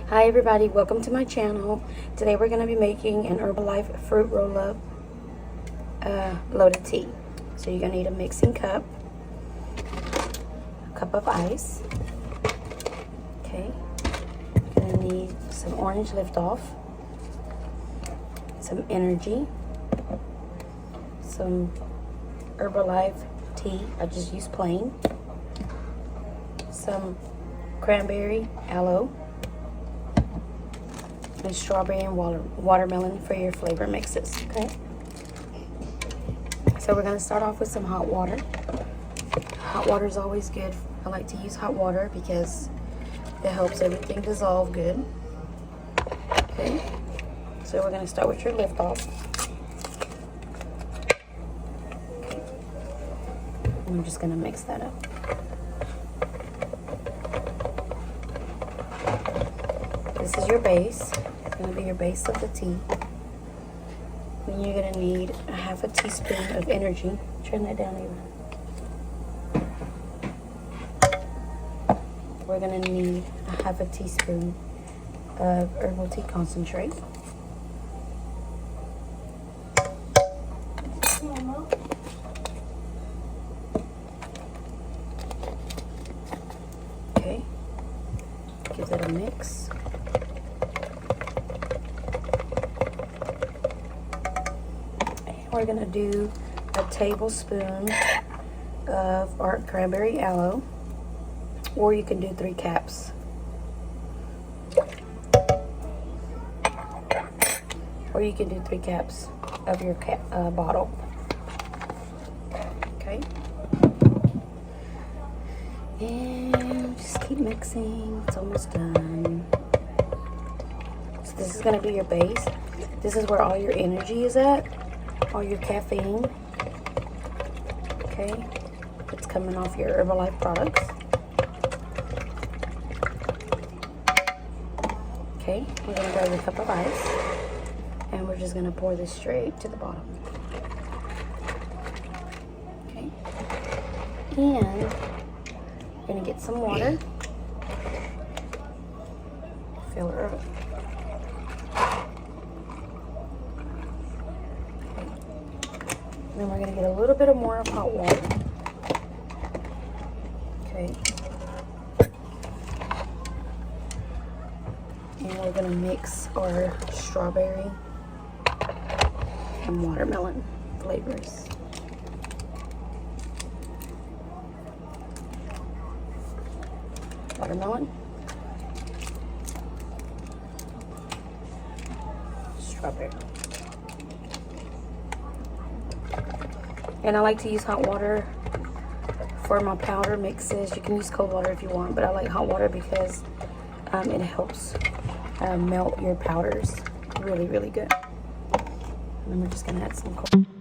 Hi everybody, welcome to my channel. Today we're going to be making an Herbalife fruit roll-up loaded tea. So you're going to need a mixing cup, a cup of ice, okay, you're going to need some orange liftoff, some energy, some Herbalife tea, I just use plain, some cranberry aloe, and strawberry and watermelon for your flavor mixes, okay? So we're gonna start off with some hot water. Hot water is always good. I like to use hot water because it helps everything dissolve good. Okay, so we're gonna start with your lift off. Okay, and I'm just gonna mix that up. This is your base. It's going to be your base of the tea. Then you're going to need a half a teaspoon of energy. Turn that down even. We're going to need a half a teaspoon of herbal tea concentrate. Okay. Give that a mix. We're going to do a tablespoon of our cranberry aloe, or you can do 3 caps. Or you can do 3 caps of your bottle. Okay. And just keep mixing. It's almost done. So this is going to be your base. This is where all your energy is at. All your caffeine, okay, it's coming off your Herbalife products. Okay, we're gonna grab a cup of ice, and we're just gonna pour this straight to the bottom. Okay, and we're gonna get some water, fill her up. Then we're going to get a little bit of more of hot water. Okay. And we're going to mix our strawberry and watermelon flavors. Watermelon. Strawberry. And I like to use hot water for my powder mixes. You can use cold water if you want, but I like hot water because it helps melt your powders really, really good. And then we're just gonna add some cold.